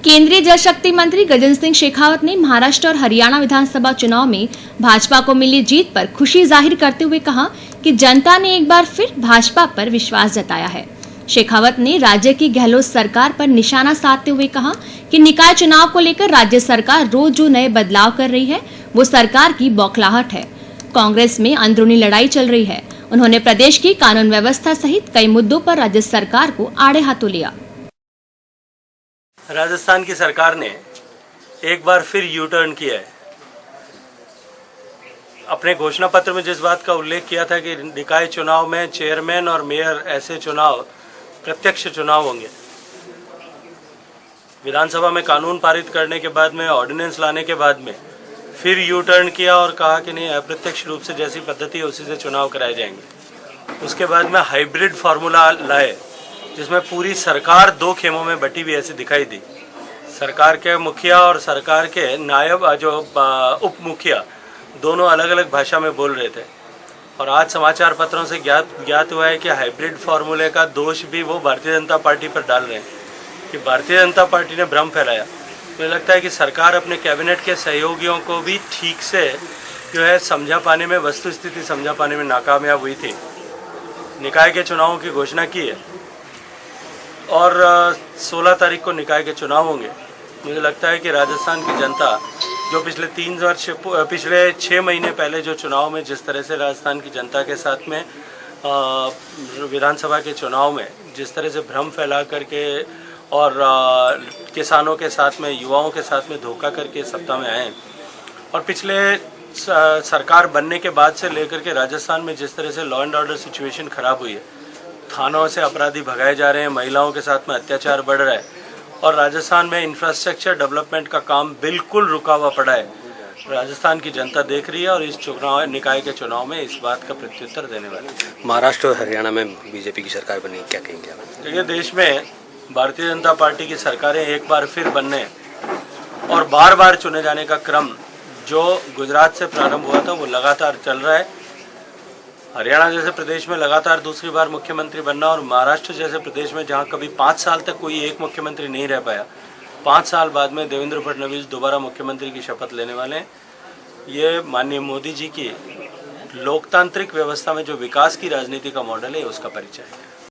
केंद्रीय जल शक्ति मंत्री गजेंद्र सिंह शेखावत ने महाराष्ट्र और हरियाणा विधानसभा चुनाव में भाजपा को मिली जीत पर खुशी जाहिर करते हुए कहा कि जनता ने एक बार फिर भाजपा पर विश्वास जताया है। शेखावत ने राज्य की गहलोत सरकार पर निशाना साधते हुए कहा कि निकाय चुनाव को लेकर राज्य सरकार रोज जो नए बदलाव कर रही है वो सरकार की बौखलाहट है। कांग्रेस में अंदरूनी लड़ाई चल रही है। उन्होंने प्रदेश की कानून व्यवस्था सहित कई मुद्दों पर राज्य सरकार को आड़े हाथों लिया। राजस्थान की सरकार ने एक बार फिर यू टर्न किया है। अपने घोषणा पत्र में जिस बात का उल्लेख किया था कि निकाय चुनाव में चेयरमैन और मेयर ऐसे चुनाव प्रत्यक्ष चुनाव होंगे, विधानसभा में कानून पारित करने के बाद में, ऑर्डिनेंस लाने के बाद में फिर यू टर्न किया और कहा कि नहीं, अप्रत्यक्ष रूप से जैसी पद्धति है उसी से चुनाव कराए जाएंगे। उसके बाद में हाइब्रिड फार्मूला लाए जिसमें पूरी सरकार दो खेमों में बटी हुई ऐसी दिखाई दी। सरकार के मुखिया और सरकार के नायब जो उप मुखिया दोनों अलग अलग भाषा में बोल रहे थे। और आज समाचार पत्रों से ज्ञात हुआ है कि हाइब्रिड फार्मूले का दोष भी वो भारतीय जनता पार्टी पर डाल रहे हैं कि भारतीय जनता पार्टी ने भ्रम फैलाया। मुझे लगता है कि सरकार अपने कैबिनेट के सहयोगियों को भी ठीक से जो है समझा पाने में, वस्तु स्थिति समझा पाने में नाकामयाब हुई थी। निकाय के चुनावों की घोषणा की है और 16 तारीख को निकाय के चुनाव होंगे। मुझे लगता है कि राजस्थान की जनता जो पिछले 6 महीने पहले जो चुनाव में जिस तरह से राजस्थान की जनता के साथ में विधानसभा के चुनाव में जिस तरह से भ्रम फैला करके और किसानों के साथ में, युवाओं के साथ में धोखा करके सत्ता में आए, और पिछले सरकार बनने के बाद से लेकर के राजस्थान में जिस तरह से लॉ एंड ऑर्डर सिचुएशन खराब हुई है, थानों से अपराधी भगाए जा रहे हैं, महिलाओं के साथ में अत्याचार बढ़ रहा है और राजस्थान में इंफ्रास्ट्रक्चर डेवलपमेंट का काम बिल्कुल रुका हुआ पड़ा है। राजस्थान की जनता देख रही है और इस चुनाव निकाय के चुनाव में इस बात का प्रत्युत्तर देने वाली है। महाराष्ट्र और हरियाणा में बीजेपी की सरकार बनी, क्या कहेंगे आप? देखिए, देश में भारतीय जनता पार्टी की सरकारें एक बार फिर बनने और बार बार चुने जाने का क्रम जो गुजरात से प्रारंभ हुआ था वो लगातार चल रहा है। हरियाणा जैसे प्रदेश में लगातार दूसरी बार मुख्यमंत्री बनना और महाराष्ट्र जैसे प्रदेश में जहां कभी 5 साल तक कोई एक मुख्यमंत्री नहीं रह पाया, 5 साल बाद में देवेंद्र फडणवीस दोबारा मुख्यमंत्री की शपथ लेने वाले हैं। ये माननीय मोदी जी की लोकतांत्रिक व्यवस्था में जो विकास की राजनीति का मॉडल है उसका परिचय है।